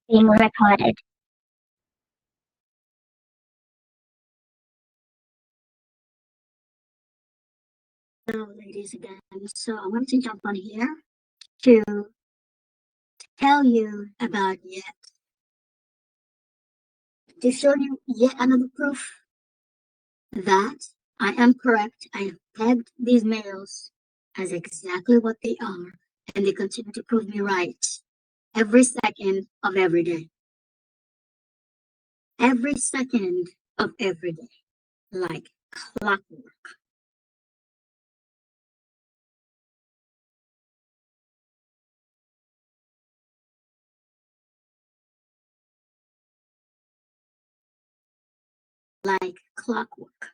Being recorded. Hello, ladies again. So I wanted to jump on here to tell you about to show you yet another proof that I am correct. I have pegged these males as exactly what they are, and they continue to prove me right every second of every day. Every second of every day, like clockwork. Like clockwork.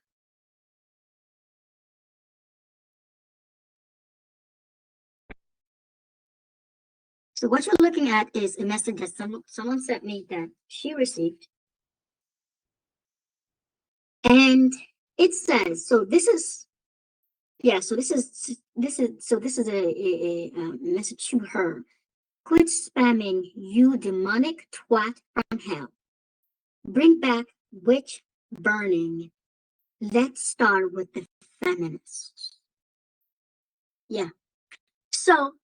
So what you're looking at is a message that someone sent me that she received. And it says, so this is a message to her. Quit spamming, you demonic twat from hell. Bring back witch burning. Let's start with the feminists. Yeah. So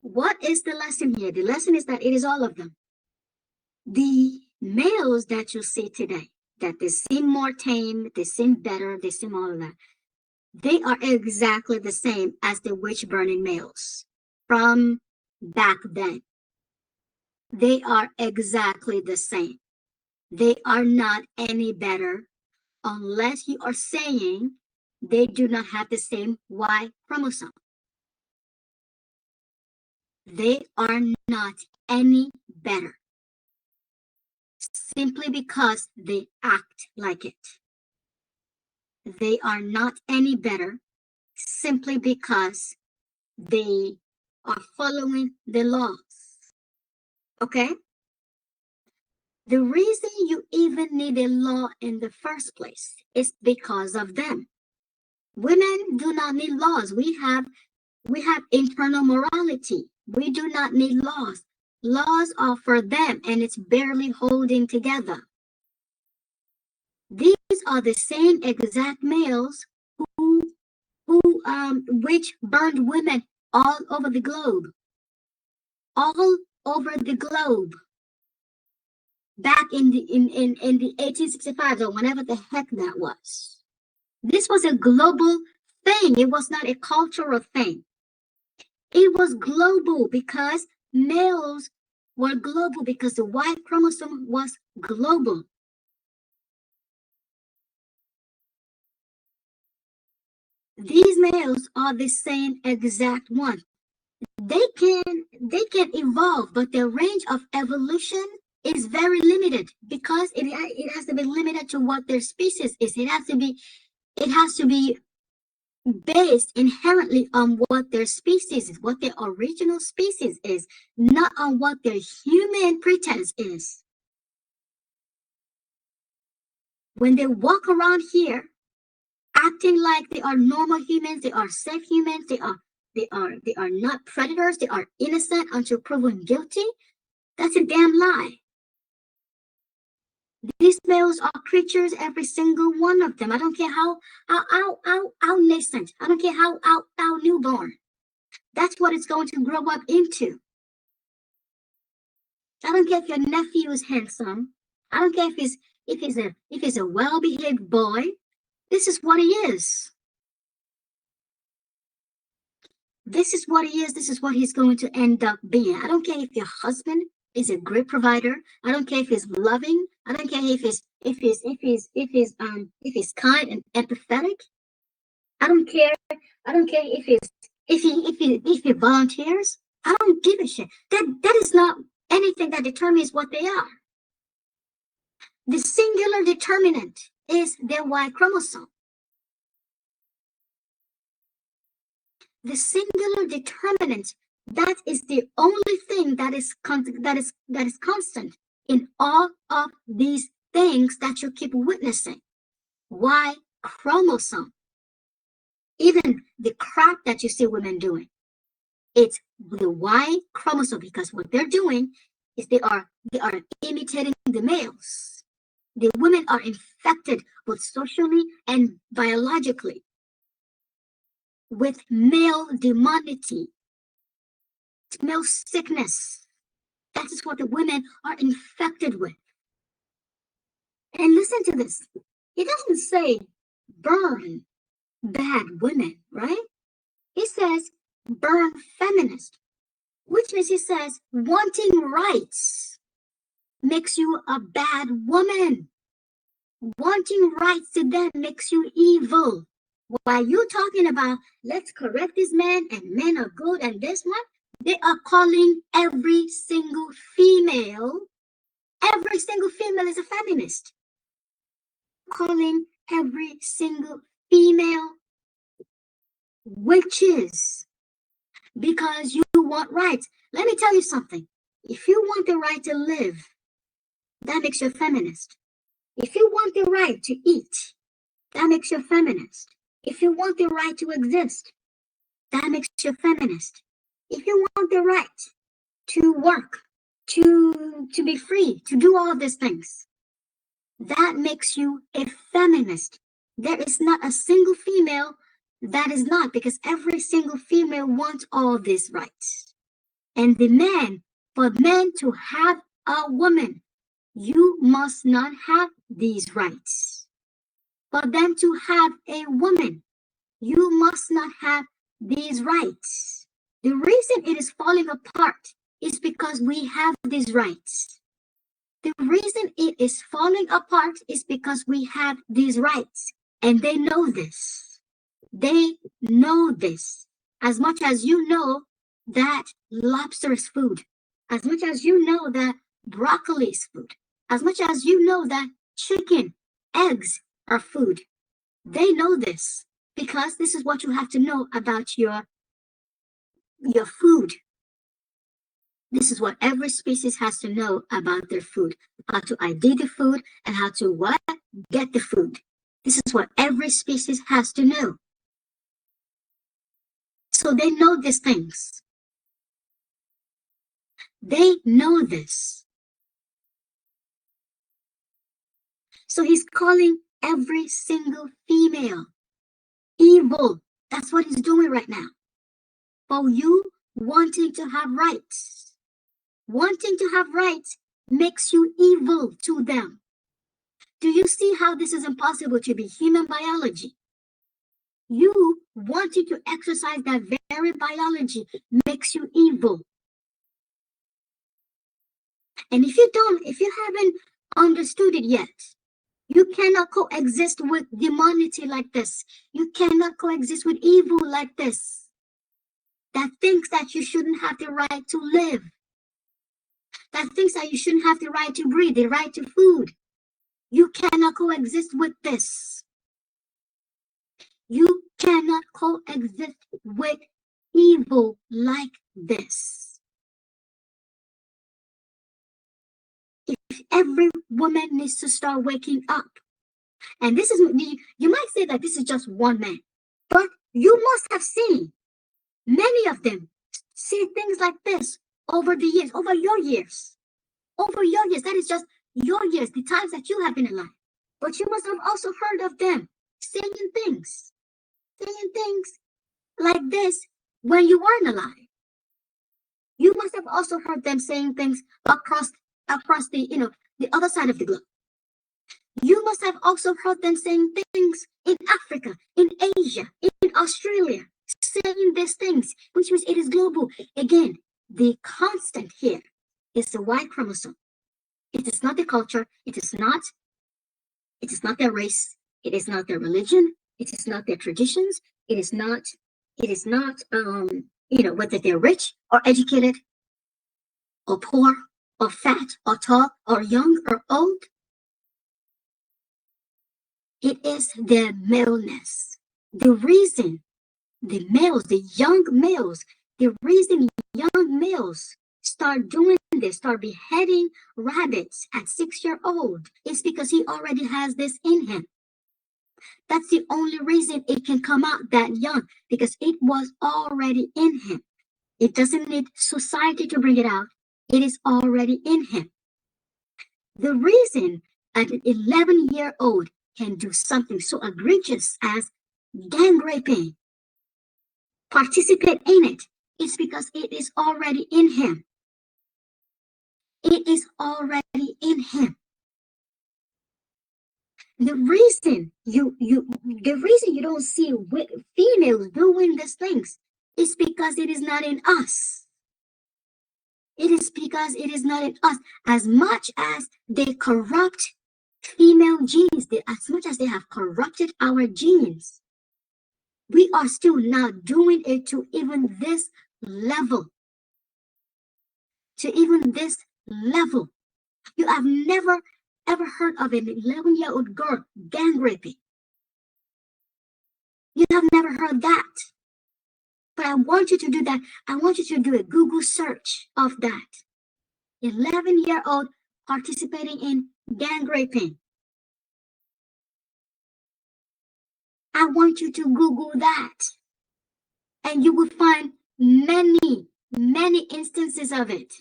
what is the lesson here? The lesson is that it is all of them. The males that you see today, that they seem more tame, they seem better, they seem all of that, they are exactly the same as the witch burning males from back then. They are exactly the same. They are not any better unless you are saying they do not have the same Y chromosome. They are not any better simply because they act like it. They are not any better simply because they are following the laws. Okay? The reason you even need a law in the first place is because of them. Women do not need laws. We have internal morality. We do not need laws. Laws are for them, and it's barely holding together. These are the same exact males which burned women all over the globe. All over the globe. Back in the 1865 or whenever the heck that was. This was a global thing. It was not a cultural thing. It was global because males were global because the Y chromosome was global. These males are the same exact one. They can evolve, but their range of evolution is very limited because it has to be limited to what their species is. It has to be based inherently on what their species is, what their original species is, not on what their human pretense is. When they walk around here acting like they are normal humans, they are safe humans, they are not predators, they are innocent until proven guilty, that's a damn lie. These males are creatures, every single one of them. I don't care how nascent. I don't care how newborn. That's what it's going to grow up into. I don't care if your nephew is handsome. I don't care if he's a well-behaved boy. This is what he is. This is what he is. This is what he's going to end up being. I don't care if your husband is a great provider. I don't care if he's loving. I don't care if he's kind and empathetic. I don't care. I don't care if he volunteers. I don't give a shit. That is not anything that determines what they are. The singular determinant is their Y chromosome. The singular determinant, that is the only thing that is constant in all of these things that you keep witnessing. Y chromosome. Even the crap that you see women doing, it's the Y chromosome, because what they're doing is they are imitating the males. The women are infected both socially and biologically with male demonity, male sickness. That is what the women are infected with. And listen to this. It doesn't say burn bad women, right? It says burn feminist, which means he says wanting rights makes you a bad woman. Wanting rights to them makes you evil. While you talking about let's correct this man and men are good and this one, they are calling every single female is a feminist. Calling every single female witches because you want rights. Let me tell you something. If you want the right to live, that makes you a feminist. If you want the right to eat, that makes you a feminist. If you want the right to exist, that makes you a feminist. If you want the right to work, to be free, to do all these things, that makes you a feminist. There is not a single female that is not, because every single female wants all these rights. And the man, for men to have a woman, you must not have these rights. For them to have a woman, you must not have these rights. The reason it is falling apart is because we have these rights. The reason it is falling apart is because we have these rights. And they know this. They know this. As much as you know that lobster is food, as much as you know that broccoli is food, as much as you know that chicken, eggs are food, they know this because this is what you have to know about your food. This is what every species has to know about their food, how to ID the food and how to what? Get the food. This is what every species has to know. So they know these things. They know this. So he's calling every single female evil. That's what he's doing right now. For you wanting to have rights. Wanting to have rights makes you evil to them. Do you see how this is impossible to be human biology? You wanting to exercise that very biology makes you evil. And if you haven't understood it yet, you cannot coexist with demonity like this. You cannot coexist with evil like this. That thinks that you shouldn't have the right to live. That thinks that you shouldn't have the right to breathe, the right to food. You cannot coexist with this. You cannot coexist with evil like this. If every woman needs to start waking up, and this is, you might say that this is just one man, but you must have seen many of them say things like this over the years, over your years. That is just your years, the times that you have been alive. But you must have also heard of them saying things like this when you weren't alive. You must have also heard them saying things across the the other side of the globe. You must have also heard them saying things in Africa, in Asia, in Australia, saying these things, which means it is global. Again, the constant here is the Y chromosome. It is not the culture. It is not their race. It is not their religion. It is not their traditions. It is not whether they're rich or educated or poor or fat or tall or young or old. It is their maleness. The reason the young males start doing this, start beheading rabbits at 6 years old, is because he already has this in him. That's the only reason it can come out that young, because it was already in him. It doesn't need society to bring it out. It is already in him. The reason an 11-year-old can do something so egregious as gang raping, participate in it, is because it is already in him. It is already in him. The reason you don't see females doing these things is because it is not in us. It is because it is not in us. As much as they corrupt female genes, as much as they have corrupted our genes, we are still not doing it to even this level. To even this level. You have never ever heard of an 11-year-old girl gang raping. You have never heard that. But I want you to do that. I want you to do a Google search of that. 11-year-old participating in gang raping. I want you to Google that. And you will find many, many instances of it.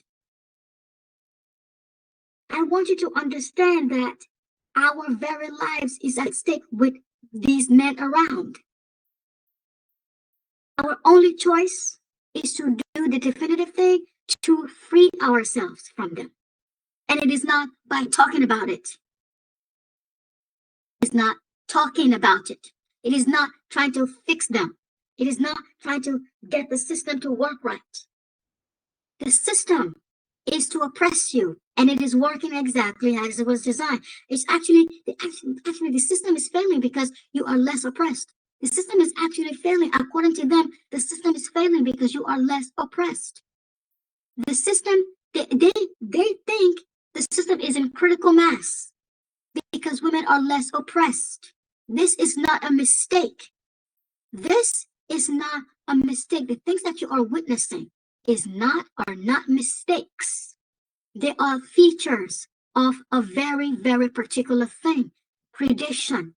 I want you to understand that our very lives is at stake with these men around. Our only choice is to do the definitive thing to free ourselves from them. And it is not by talking about it. It's not talking about it. It is not trying to fix them. It is not trying to get the system to work right. The system is to oppress you, and it is working exactly as it was designed. It's actually the system is failing because you are less oppressed. The system is actually failing. According to them, the system is failing because you are less oppressed. The system, they think the system is in critical mass because women are less oppressed. This is not a mistake. This is not a mistake. The things that you are witnessing are not mistakes. They are features of a very, very particular thing. Predation.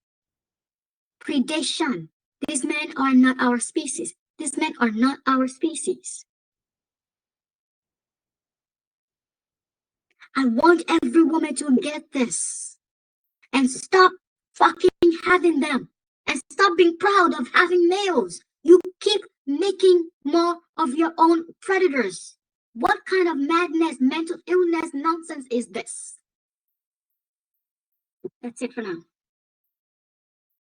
Predation. These men are not our species. These men are not our species. I want every woman to get this and stop fucking having them and stop being proud of having males. You keep making more of your own predators. What kind of madness, mental illness nonsense is this? That's it for now.